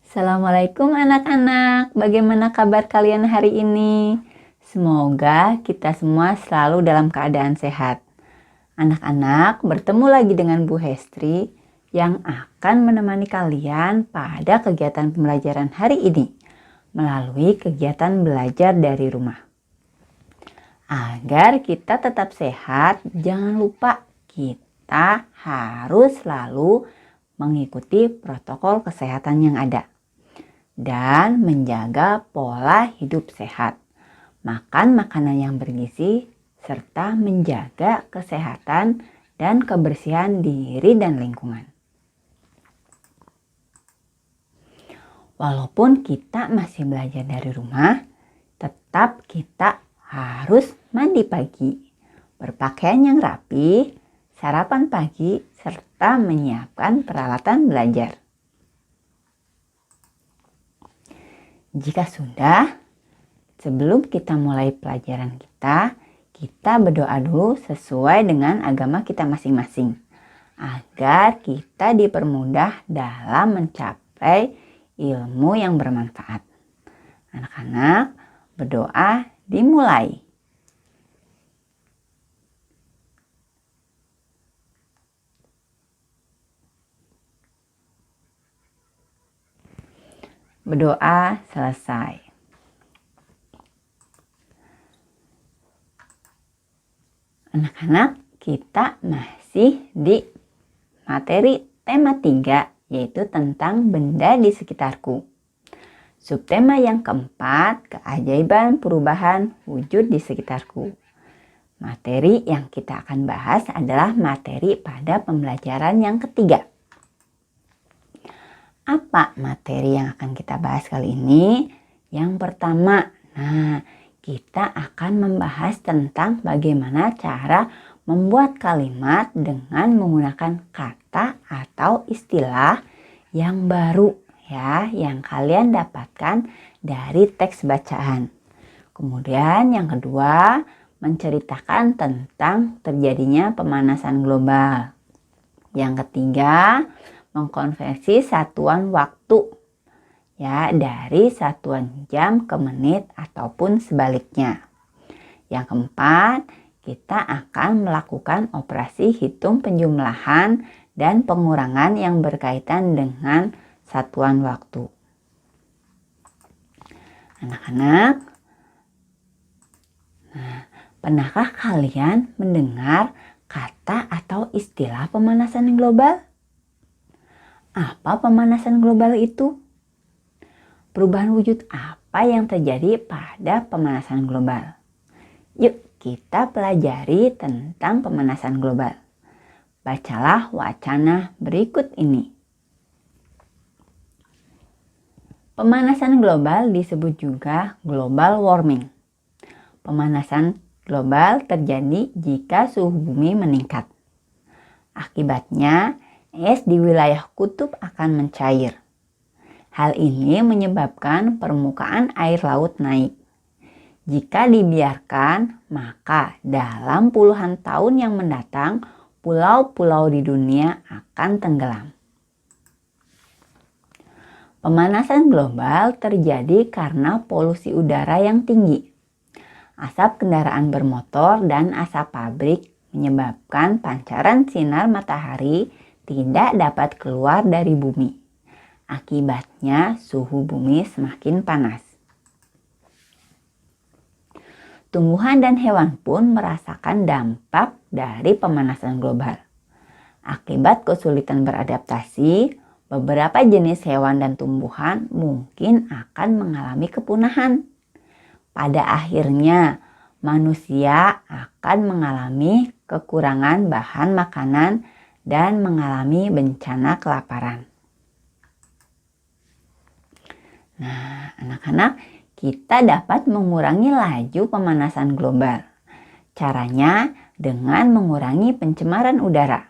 Assalamualaikum anak-anak, bagaimana kabar kalian hari ini? Semoga kita semua selalu dalam keadaan sehat. Anak-anak, bertemu lagi dengan Bu Hestri yang akan menemani kalian pada kegiatan pembelajaran hari ini melalui kegiatan belajar dari rumah. Agar kita tetap sehat, jangan lupa kita harus selalu mengikuti protokol kesehatan yang ada dan menjaga pola hidup sehat, makan makanan yang bergizi, serta menjaga kesehatan dan kebersihan diri dan lingkungan. Walaupun kita masih belajar dari rumah, tetap kita harus mandi pagi, berpakaian yang rapi, sarapan pagi, serta menyiapkan peralatan belajar. Jika sudah, sebelum kita mulai pelajaran kita berdoa dulu sesuai dengan agama kita masing-masing, agar kita dipermudah dalam mencapai ilmu yang bermanfaat. Anak-anak, berdoa dimulai. Berdoa selesai. Anak-anak, kita masih di materi tema 3, yaitu tentang benda di sekitarku. Subtema yang keempat, keajaiban perubahan wujud di sekitarku. Materi yang kita akan bahas adalah materi pada pembelajaran yang ketiga. Apa materi yang akan kita bahas kali ini? Yang pertama, kita akan membahas tentang bagaimana cara membuat kalimat dengan menggunakan kata atau istilah yang baru ya, yang kalian dapatkan dari teks bacaan. Kemudian yang kedua, menceritakan tentang terjadinya pemanasan global. Yang ketiga, mengkonversi satuan waktu ya dari satuan jam ke menit ataupun sebaliknya. Yang keempat, kita akan melakukan operasi hitung penjumlahan dan pengurangan yang berkaitan dengan satuan waktu. Anak-anak, pernahkah kalian mendengar kata atau istilah pemanasan global? Apa pemanasan global itu? Perubahan wujud apa yang terjadi pada pemanasan global? Yuk kita pelajari tentang pemanasan global. Bacalah wacana berikut ini. Pemanasan global disebut juga global warming. Pemanasan global terjadi jika suhu bumi meningkat. Akibatnya, es di wilayah kutub akan mencair. Hal ini menyebabkan permukaan air laut naik. Jika dibiarkan, maka dalam puluhan tahun yang mendatang, pulau-pulau di dunia akan tenggelam. Pemanasan global terjadi karena polusi udara yang tinggi. Asap kendaraan bermotor dan asap pabrik menyebabkan pancaran sinar matahari tidak dapat keluar dari bumi. Akibatnya suhu bumi semakin panas. Tumbuhan dan hewan pun merasakan dampak dari pemanasan global. Akibat kesulitan beradaptasi, beberapa jenis hewan dan tumbuhan mungkin akan mengalami kepunahan. Pada akhirnya, manusia akan mengalami kekurangan bahan makanan dan mengalami bencana kelaparan. Nah, anak-anak, kita dapat mengurangi laju pemanasan global. Caranya dengan mengurangi pencemaran udara.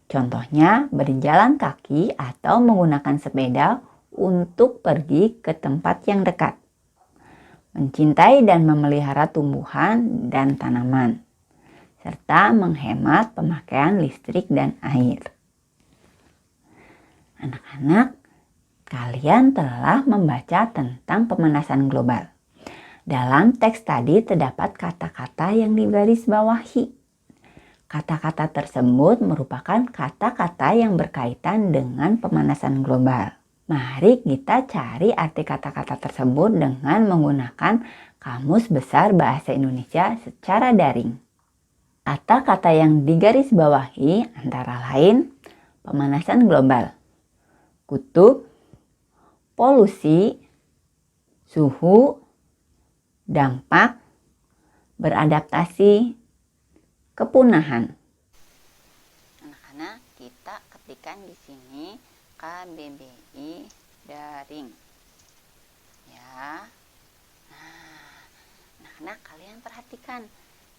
Contohnya berjalan kaki atau menggunakan sepeda untuk pergi ke tempat yang dekat. Mencintai dan memelihara tumbuhan dan tanaman, serta menghemat pemakaian listrik dan air. Anak-anak, Kalian telah membaca tentang pemanasan global. Dalam teks tadi terdapat kata-kata yang digarisbawahi. Kata-kata tersebut merupakan kata-kata yang berkaitan dengan pemanasan global. Mari kita cari arti kata-kata tersebut dengan menggunakan Kamus Besar Bahasa Indonesia secara daring. Kata-kata yang digarisbawahi antara lain pemanasan global, kutub, polusi, suhu, dampak, beradaptasi, kepunahan. Anak-anak, kita ketikkan di sini KBBI daring. Ya. Nah, anak-anak kalian perhatikan,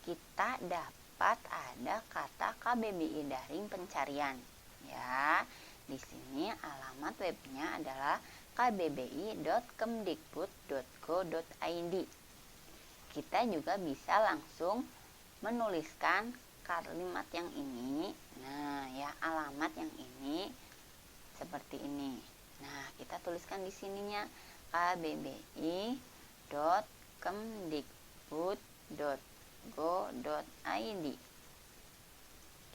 kita dapat ada kata KBBI daring pencarian. Ya. Di sini alamat webnya adalah kbbi.kemdikbud.go.id. Kita juga bisa langsung menuliskan kalimat yang ini. Nah, ya, alamat yang ini seperti ini. Nah, kita tuliskan di sininya kbbi.kemdikbud.go.id.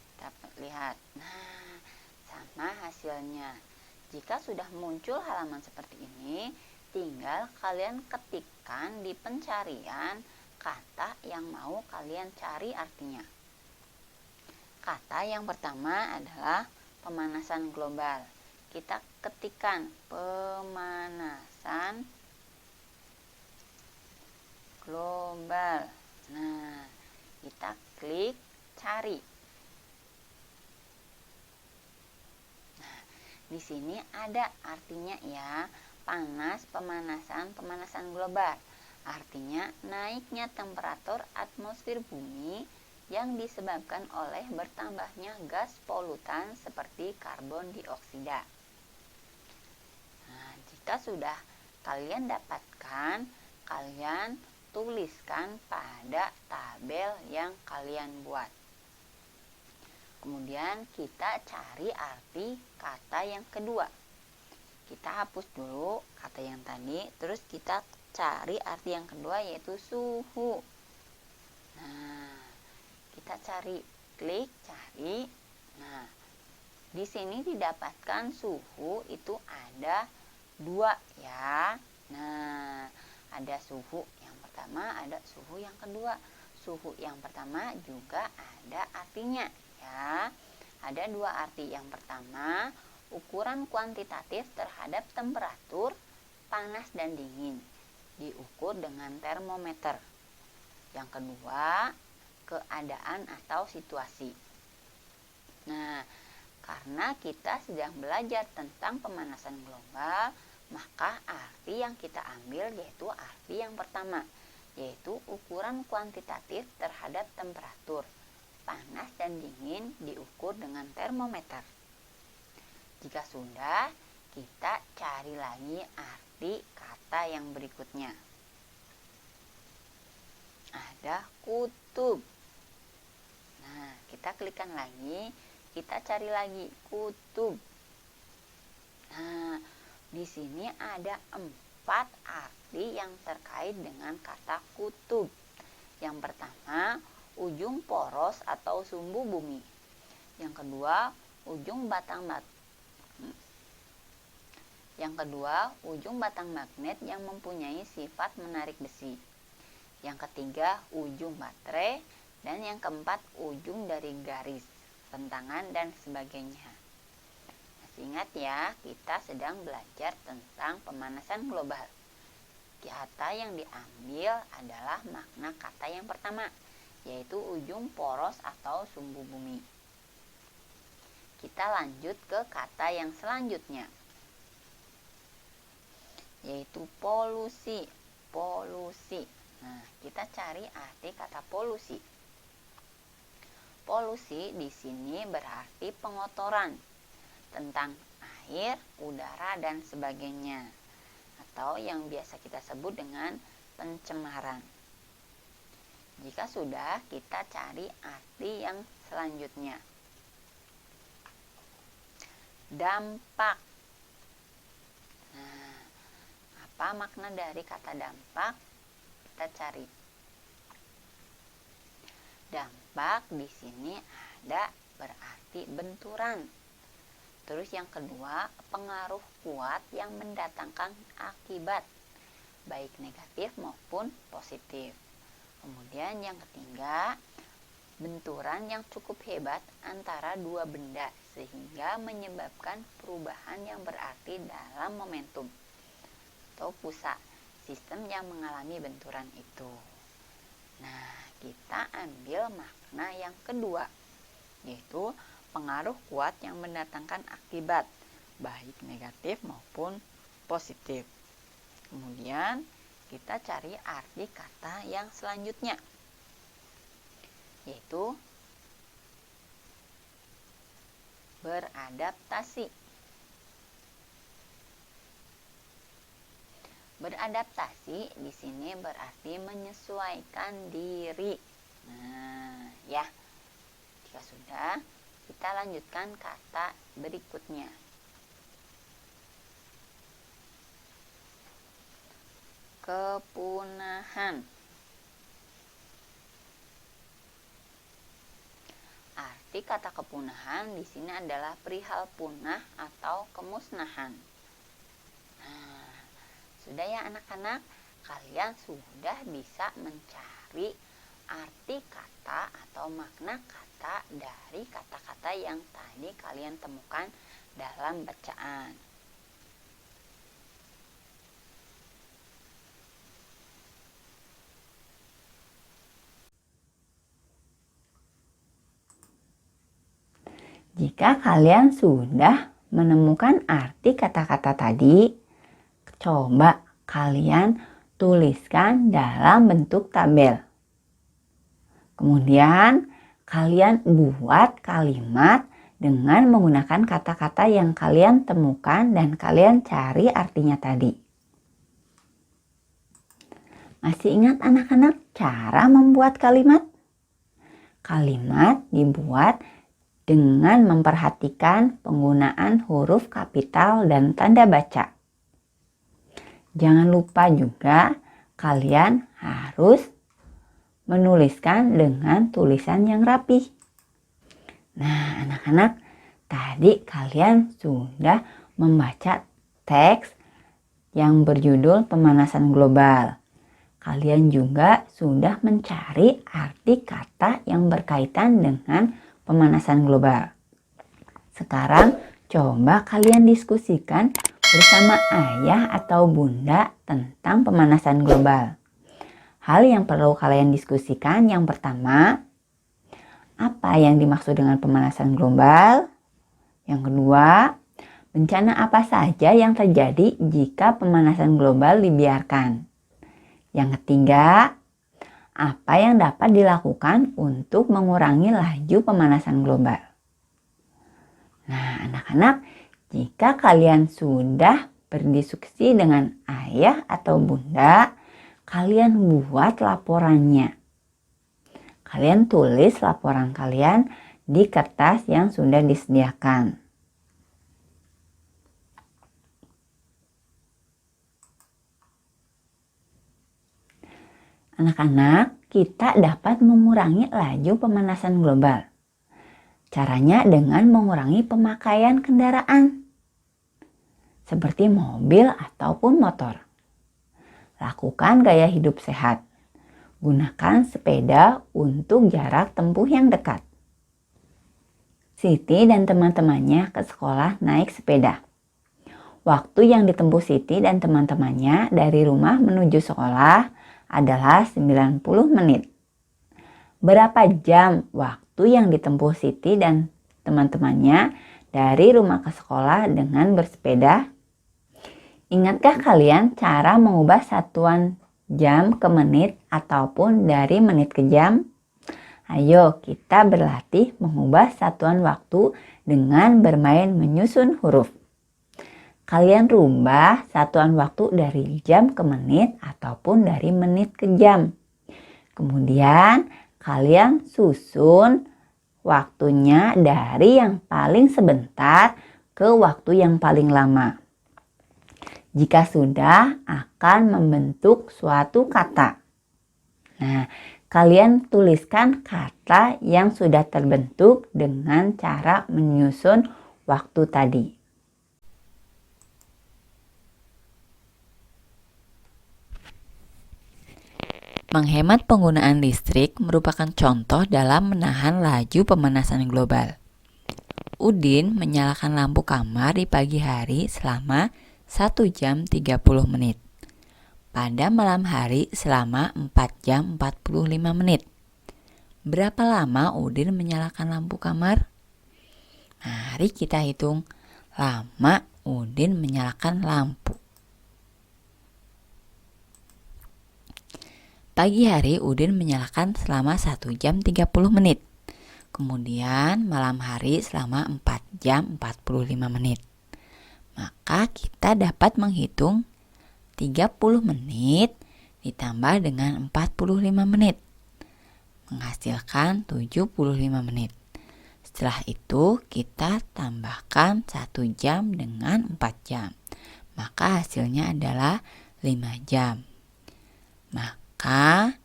Kita lihat. Nah, sama hasilnya. Jika sudah muncul halaman seperti ini, tinggal kalian ketikkan di pencarian kata yang mau kalian cari artinya. Kata yang pertama adalah pemanasan global. Kita ketikkan pemanasan global. Nah, kita klik cari. Nah, di sini ada artinya ya, pemanasan global. Artinya naiknya temperatur atmosfer bumi yang disebabkan oleh bertambahnya gas polutan seperti karbon dioksida. Nah, jika sudah kalian dapatkan, kalian tuliskan pada tabel yang kalian buat. Kemudian kita cari arti kata yang kedua. Kita hapus dulu kata yang tadi, terus kita cari arti yang kedua yaitu suhu. Nah, kita cari, klik cari. Nah, di sini didapatkan suhu itu ada 2 ya. Nah, ada suhu yang pertama, ada suhu yang kedua. Suhu yang pertama juga ada artinya ya. Ada 2 arti. Yang pertama, ukuran kuantitatif terhadap temperatur panas dan dingin diukur dengan termometer. Yang kedua, keadaan atau situasi. Nah, karena kita sedang belajar tentang pemanasan global, maka arti yang kita ambil yaitu arti yang pertama, yaitu ukuran kuantitatif terhadap temperatur panas dan dingin diukur dengan termometer. Jika sudah, kita cari lagi arti kata yang berikutnya. Ada kutub. Nah, kita klikkan lagi, kita cari lagi kutub. Nah, di sini ada 4 arti yang terkait dengan kata kutub. Yang pertama, ujung poros atau sumbu bumi. Yang kedua, ujung batang magnet yang mempunyai sifat menarik besi. Yang ketiga, ujung baterai. Dan yang keempat, ujung dari garis, rentangan, dan sebagainya. Masih ingat ya, kita sedang belajar tentang pemanasan global. Kata yang diambil adalah makna kata yang pertama, yaitu ujung poros atau sumbu bumi. Kita lanjut ke kata yang selanjutnya, yaitu polusi. Nah, kita cari arti kata polusi. Polusi di sini berarti pengotoran tentang air, udara, dan sebagainya, atau yang biasa kita sebut dengan pencemaran. Jika sudah, kita cari arti yang selanjutnya. Dampak. Apa makna dari kata dampak? Kita cari. Dampak di sini ada berarti benturan. Terus yang kedua, pengaruh kuat yang mendatangkan akibat, baik negatif maupun positif. Kemudian yang ketiga, benturan yang cukup hebat antara dua benda sehingga menyebabkan perubahan yang berarti dalam momentum atau pusat sistem yang mengalami benturan itu. Nah, kita ambil makna yang kedua, yaitu pengaruh kuat yang mendatangkan akibat, baik negatif maupun positif. Kemudian kita cari arti kata yang selanjutnya, yaitu beradaptasi. Beradaptasi di sini berarti menyesuaikan diri. Nah, ya. Jika sudah, kita lanjutkan kata berikutnya. Kepunahan. Arti kata kepunahan di sini adalah perihal punah atau kemusnahan. Nah, sudah ya anak-anak, kalian sudah bisa mencari arti kata atau makna kata dari kata-kata yang tadi kalian temukan dalam bacaan. Jika kalian sudah menemukan arti kata-kata tadi, coba kalian tuliskan dalam bentuk tabel. Kemudian kalian buat kalimat dengan menggunakan kata-kata yang kalian temukan dan kalian cari artinya tadi. Masih ingat anak-anak cara membuat kalimat? Kalimat dibuat dengan memperhatikan penggunaan huruf kapital dan tanda baca. Jangan lupa juga kalian harus menuliskan dengan tulisan yang rapi. Nah, anak-anak, tadi kalian sudah membaca teks yang berjudul pemanasan global. Kalian juga sudah mencari arti kata yang berkaitan dengan pemanasan global. Sekarang coba kalian diskusikan bersama ayah atau bunda tentang pemanasan global. Hal yang perlu kalian diskusikan yang pertama, apa yang dimaksud dengan pemanasan global? Yang kedua, bencana apa saja yang terjadi jika pemanasan global dibiarkan? Yang ketiga, apa yang dapat dilakukan untuk mengurangi laju pemanasan global? Nah, anak-anak, jika kalian sudah berdiskusi dengan ayah atau bunda, kalian buat laporannya. Kalian tulis laporan kalian di kertas yang sudah disediakan. Anak-anak, kita dapat mengurangi laju pemanasan global. Caranya dengan mengurangi pemakaian kendaraan, seperti mobil ataupun motor. Lakukan gaya hidup sehat. Gunakan sepeda untuk jarak tempuh yang dekat. Siti dan teman-temannya ke sekolah naik sepeda. Waktu yang ditempuh Siti dan teman-temannya dari rumah menuju sekolah adalah 90 menit. Berapa jam waktu yang ditempuh Siti dan teman-temannya dari rumah ke sekolah dengan bersepeda? Ingatkah kalian cara mengubah satuan jam ke menit ataupun dari menit ke jam? Ayo kita berlatih mengubah satuan waktu dengan bermain menyusun huruf. Kalian rubah satuan waktu dari jam ke menit ataupun dari menit ke jam. Kemudian kalian susun waktunya dari yang paling sebentar ke waktu yang paling lama. Jika sudah, akan membentuk suatu kata. Nah, kalian tuliskan kata yang sudah terbentuk dengan cara menyusun waktu tadi. Menghemat penggunaan listrik merupakan contoh dalam menahan laju pemanasan global. Udin menyalakan lampu kamar di pagi hari selama 1 jam 30 menit. Pada malam hari selama 4 jam 45 menit. Berapa lama Udin menyalakan lampu kamar? Mari kita hitung lama Udin menyalakan lampu. Pagi hari Udin menyalakan selama 1 jam 30 menit. Kemudian malam hari selama 4 jam 45 menit. Maka kita dapat menghitung 30 menit ditambah dengan 45 menit. Menghasilkan 75 menit. Setelah itu kita tambahkan 1 jam dengan 4 jam. Maka hasilnya adalah 5 jam. Maka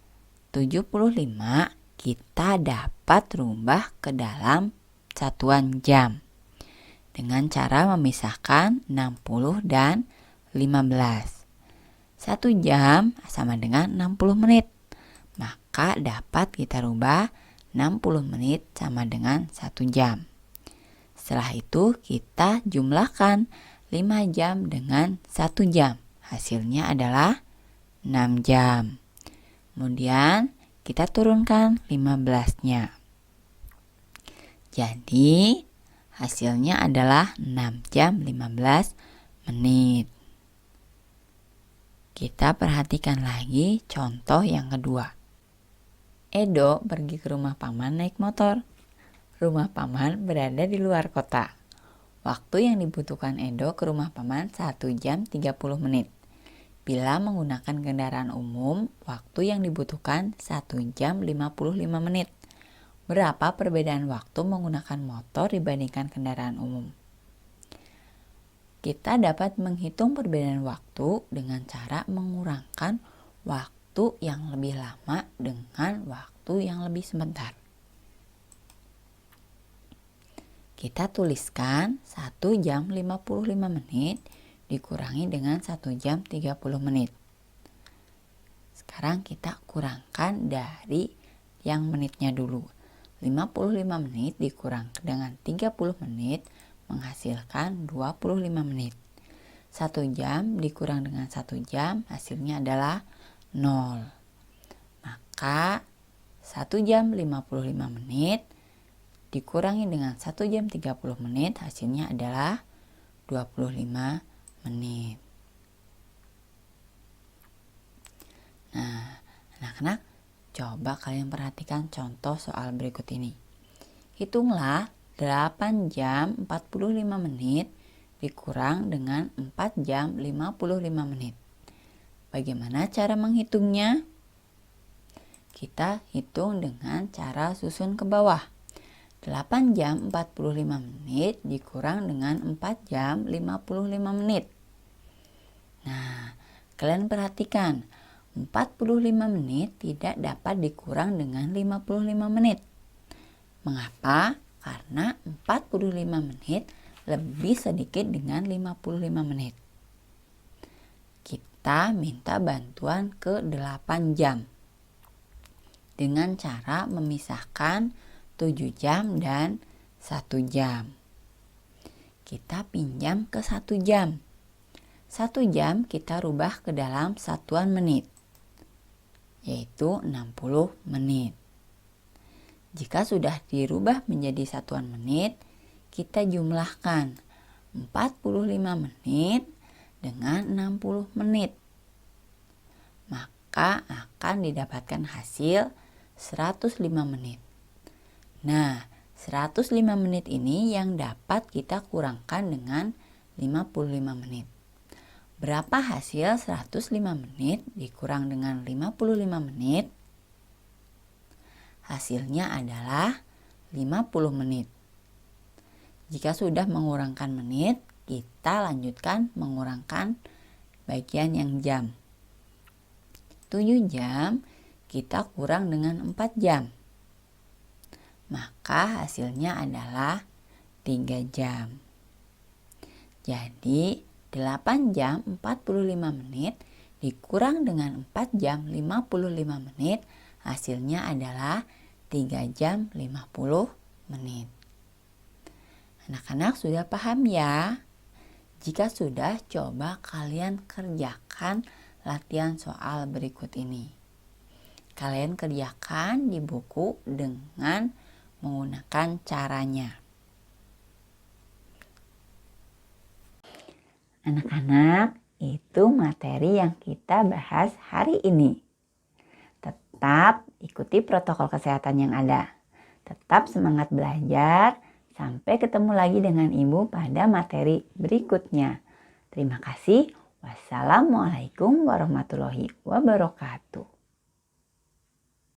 75 kita dapat rubah ke dalam satuan jam dengan cara memisahkan 60 dan 15. 1 jam sama dengan 60 menit. Maka dapat kita rubah 60 menit sama dengan 1 jam. Setelah itu kita jumlahkan 5 jam dengan 1 jam. Hasilnya adalah 6 jam. Kemudian kita turunkan 15-nya. Jadi hasilnya adalah 6 jam 15 menit. Kita perhatikan lagi contoh yang kedua. Edo pergi ke rumah paman naik motor. Rumah paman berada di luar kota. Waktu yang dibutuhkan Edo ke rumah paman 1 jam 30 menit. Bila menggunakan kendaraan umum, waktu yang dibutuhkan 1 jam 55 menit. Berapa perbedaan waktu menggunakan motor dibandingkan kendaraan umum? Kita dapat menghitung perbedaan waktu dengan cara mengurangkan waktu yang lebih lama dengan waktu yang lebih sebentar. Kita tuliskan 1 jam 55 menit dikurangi dengan 1 jam 30 menit. Sekarang kita kurangkan dari yang menitnya dulu. 55 menit dikurang dengan 30 menit menghasilkan 25 menit. 1 jam dikurang dengan 1 jam hasilnya adalah 0. Maka 1 jam 55 menit dikurangi dengan 1 jam 30 menit hasilnya adalah 25 menit. Nah, anak-anak, coba kalian perhatikan contoh soal berikut ini. Hitunglah 8 jam 45 menit dikurang dengan 4 jam 55 menit. Bagaimana cara menghitungnya? Kita hitung dengan cara susun ke bawah. 8 jam 45 menit dikurang dengan 4 jam 55 menit. Nah, kalian perhatikan 45 menit tidak dapat dikurang dengan 55 menit. Mengapa? Karena 45 menit lebih sedikit dengan 55 menit. Kita minta bantuan ke 8 jam dengan cara memisahkan 7 jam dan 1 jam. Kita pinjam ke 1 jam. 1 jam kita rubah ke dalam satuan menit, yaitu 60 menit. Jika sudah dirubah menjadi satuan menit, kita jumlahkan 45 menit dengan 60 menit. Maka akan didapatkan hasil 105 menit. Nah, 105 menit ini yang dapat kita kurangkan dengan 55 menit. Berapa hasil 105 menit dikurang dengan 55 menit? Hasilnya adalah 50 menit. Jika sudah mengurangkan menit, kita lanjutkan mengurangkan bagian yang jam. 7 jam kita kurang dengan 4 jam. Maka hasilnya adalah 3 jam. Jadi 8 jam 45 menit dikurang dengan 4 jam 55 menit, hasilnya adalah 3 jam 50 menit. Anak-anak sudah paham ya? Jika sudah, coba kalian kerjakan latihan soal berikut ini. Kalian kerjakan di buku dengan menggunakan caranya. Anak-anak, itu materi yang kita bahas hari ini. Tetap ikuti protokol kesehatan yang ada. Tetap semangat belajar. Sampai ketemu lagi dengan Ibu pada materi berikutnya. Terima kasih. Wassalamualaikum warahmatullahi wabarakatuh.